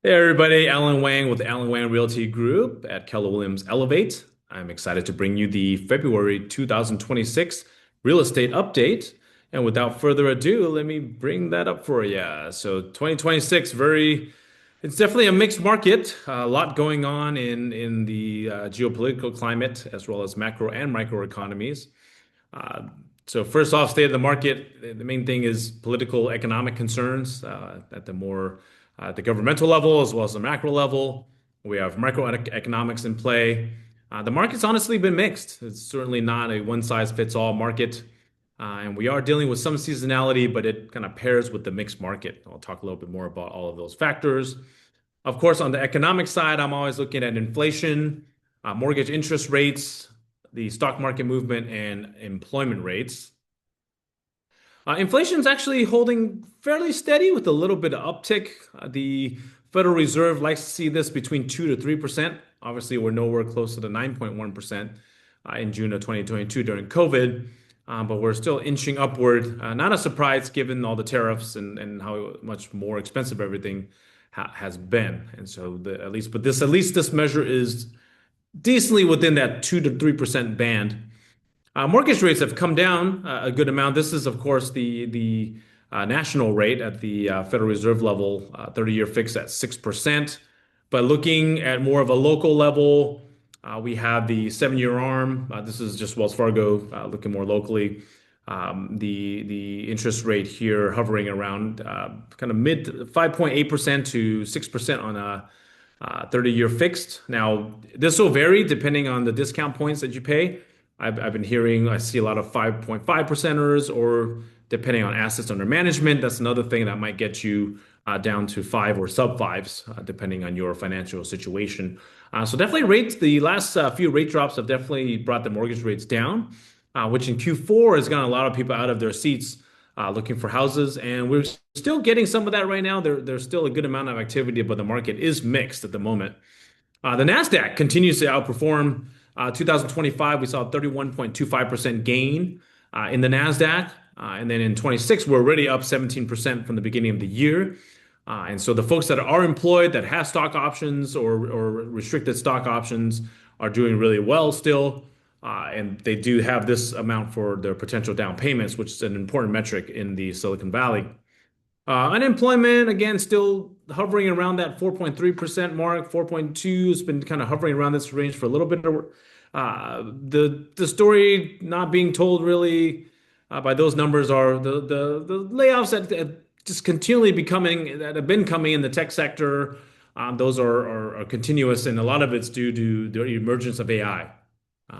Hey everybody, Alan Wang with the Alan Wang Realty Group at Keller Williams Elevate. I'm excited to bring you the February 2026 real estate update. And without further ado, let me bring that up for you. So 2026, it's definitely a mixed market. A lot going on in the geopolitical climate, as well as macro and micro economies. Uh, so first off, state of the market, the main thing is political economic concerns at the governmental level as well as the macro level. We have microeconomics in play. The market's honestly been mixed. It's certainly not a one size fits all market. And we are dealing with some seasonality, but it kind of pairs with the mixed market. I'll talk a little bit more about all of those factors. Of course, on the economic side, I'm always looking at inflation, mortgage interest rates, the stock market movement, and employment rates. Inflation is actually holding fairly steady with a little bit of uptick. The Federal Reserve likes to see this between 2 to 3%. Obviously, we're nowhere close to the 9.1% in June of 2022 during COVID, but we're still inching upward. Not a surprise given all the tariffs and how much more expensive everything has been. And so, at least this measure is decently within that 2 to 3% band. Mortgage rates have come down a good amount. This is, of course, the national rate at the Federal Reserve level, 30-year fixed at 6%. But looking at more of a local level, we have the 7-year ARM. This is just Wells Fargo looking more locally. The interest rate here hovering around kind of mid 5.8% to 6% on a 30-year fixed. Now, this will vary depending on the discount points that you pay. I've been hearing, I see a lot of 5.5 percenters, or depending on assets under management, that's another thing that might get you down to five or sub fives, depending on your financial situation. So definitely rates, the last few rate drops have definitely brought the mortgage rates down, which in Q4 has gotten a lot of people out of their seats looking for houses. And we're still getting some of that right now. There's still a good amount of activity, but the market is mixed at the moment. The NASDAQ continues to outperform. 2025, we saw a 31.25% gain in the NASDAQ. And then in 26, we're already up 17% from the beginning of the year. And so the folks that are employed that have stock options or restricted stock options are doing really well still. And they do have this amount for their potential down payments, which is an important metric in the Silicon Valley. Unemployment, again, still hovering around that 4.3% mark. 4.2 has been kind of hovering around this range for a little bit. The story not being told really by those numbers are the layoffs that just continually becoming that have been coming in the tech sector. Those are continuous, and a lot of it's due to the emergence of AI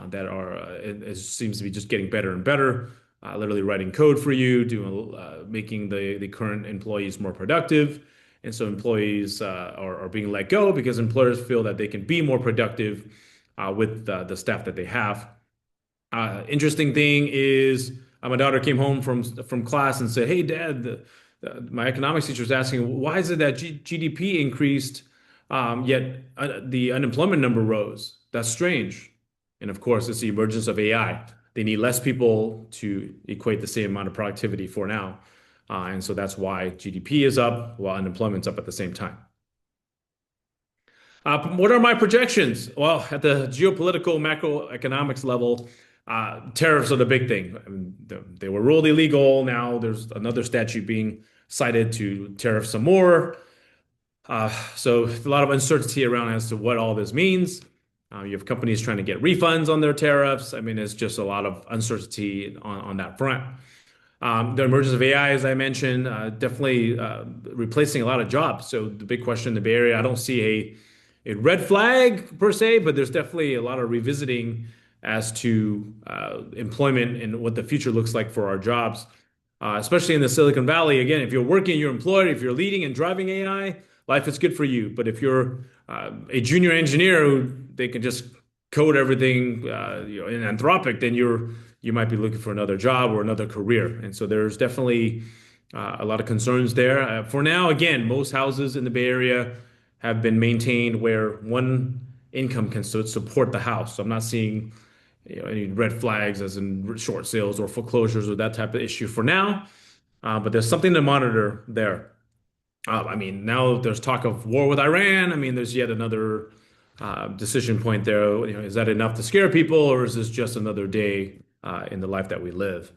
that are it seems to be just getting better and better. Literally writing code for you, doing making the current employees more productive, and so employees are being let go because employers feel that they can be more productive with the staff that they have. Interesting thing is, my daughter came home from class and said, "Hey, Dad, my economics teacher was asking why is it that GDP increased, yet the unemployment number rose? That's strange." And of course, it's the emergence of AI. They need less people to equate the same amount of productivity for now, and so that's why GDP is up while unemployment's up at the same time. What are my projections? Well, at the geopolitical macroeconomics level, tariffs are the big thing. I mean, they were ruled illegal. Now there's another statute being cited to tariff some more. So a lot of uncertainty around as to what all this means. You have companies trying to get refunds on their tariffs. I mean, it's just a lot of uncertainty on that front. The emergence of AI, as I mentioned, definitely replacing a lot of jobs. So the big question in the Bay Area, I don't see a red flag per se, but there's definitely a lot of revisiting as to employment and what the future looks like for our jobs, especially in the Silicon Valley. Again, if you're working, you're employed, if you're leading and driving AI, life is good for you. But if you're a junior engineer who they can just code everything in Anthropic, then you might be looking for another job or another career. And so there's definitely a lot of concerns there. For now, again, most houses in the Bay Area have been maintained where one income can support the house. So I'm not seeing any red flags as in short sales or foreclosures or that type of issue for now. But there's something to monitor there. I mean, now there's talk of war with Iran. I mean, there's yet another decision point there. You know, is that enough to scare people, or is this just another day in the life that we live?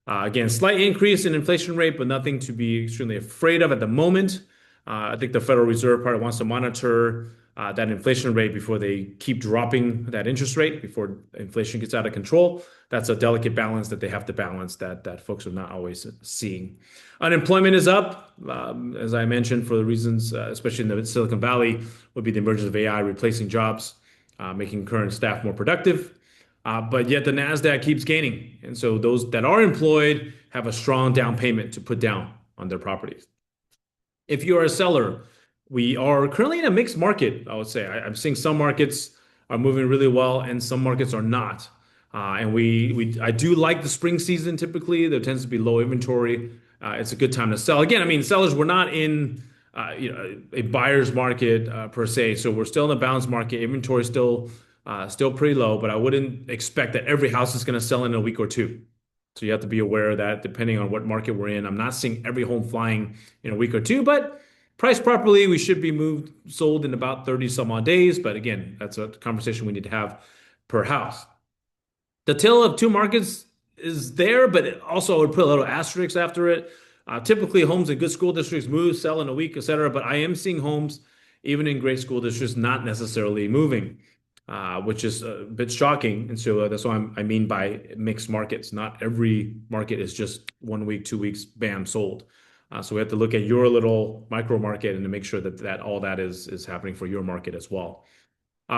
Again, slight increase in inflation rate, but nothing to be extremely afraid of at the moment. I think the Federal Reserve probably wants to monitor that inflation rate before they keep dropping that interest rate before inflation gets out of control. That's a delicate balance that they have to balance that folks are not always seeing. Unemployment is up, as I mentioned, for the reasons, especially in the Silicon Valley, would be the emergence of AI replacing jobs, making current staff more productive. But yet the Nasdaq keeps gaining, and so those that are employed have a strong down payment to put down on their properties. If you are a seller, we are currently in a mixed market, I would say. I'm seeing some markets are moving really well and some markets are not. And I do like the spring season typically. There tends to be low inventory. It's a good time to sell. Again, I mean, sellers, we're not in a buyer's market per se. So we're still in a balanced market. Inventory is still pretty low, but I wouldn't expect that every house is going to sell in a week or two. So you have to be aware of that depending on what market we're in. I'm not seeing every home flying in a week or two, but priced properly, we should be sold in about 30 some odd days. But again, that's a conversation we need to have per house. The tale of two markets is there, but also I would put a little asterisk after it. Typically, homes in good school districts move, sell in a week, etc. But I am seeing homes, even in great school districts, not necessarily moving, which is a bit shocking. And so that's what I mean by mixed markets. Not every market is just 1 week, 2 weeks, bam, sold. So we have to look at your little micro market and to make sure that all that is happening for your market as well.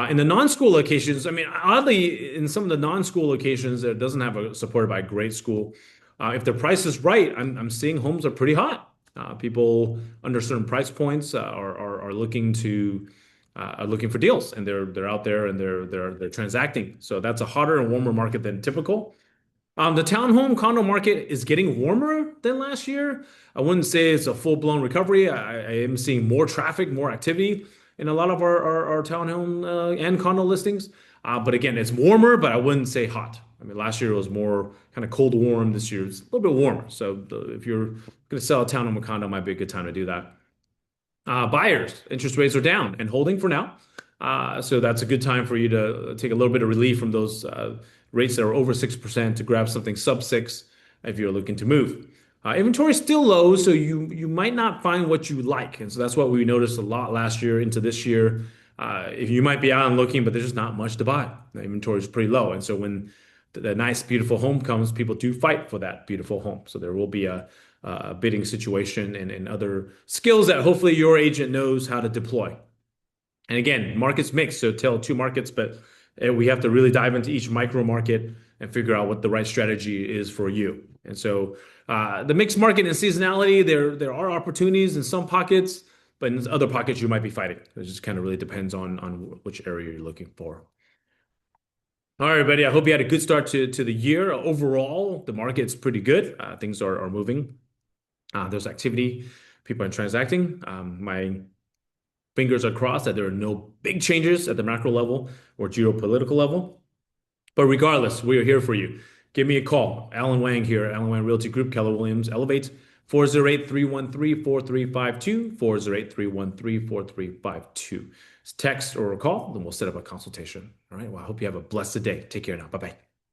In the non-school locations, I mean, oddly, in some of the non-school locations that doesn't have a supported by a great school, if the price is right, I'm seeing homes are pretty hot. People under certain price points are looking for deals, and they're out there and they're transacting. So that's a hotter and warmer market than typical. The townhome condo market is getting warmer than last year. I wouldn't say it's a full-blown recovery. I am seeing more traffic, more activity in a lot of our townhome and condo listings. But again, it's warmer, but I wouldn't say hot. I mean, last year it was more kind of cold warm. This year it's a little bit warmer. So if you're going to sell a townhome or condo, it might be a good time to do that. Buyers, interest rates are down and holding for now. So that's a good time for you to take a little bit of relief from those rates that are over 6% to grab something sub 6 if you're looking to move. Inventory is still low, so you might not find what you like. And so that's what we noticed a lot last year into this year. If you might be out and looking, but there's just not much to buy. The inventory is pretty low. And so when the nice, beautiful home comes, people do fight for that beautiful home. So there will be a bidding situation and other skills that hopefully your agent knows how to deploy. And again, markets mix, so tell two markets, but we have to really dive into each micro market and figure out what the right strategy is for you. And so the mixed market and seasonality, there are opportunities in some pockets, but in other pockets you might be fighting. It just kind of really depends on which area you're looking for. All right, everybody. I hope you had a good start to the year. Overall, the market's pretty good. Things are moving. There's activity. People are transacting. My fingers are crossed that there are no big changes at the macro level or geopolitical level. But regardless, we are here for you. Give me a call. Alan Wang here, Alan Wang Realty Group, Keller Williams, Elevate, 408-313-4352, 408-313-4352. Text or a call, then we'll set up a consultation. All right. Well, I hope you have a blessed day. Take care now. Bye-bye.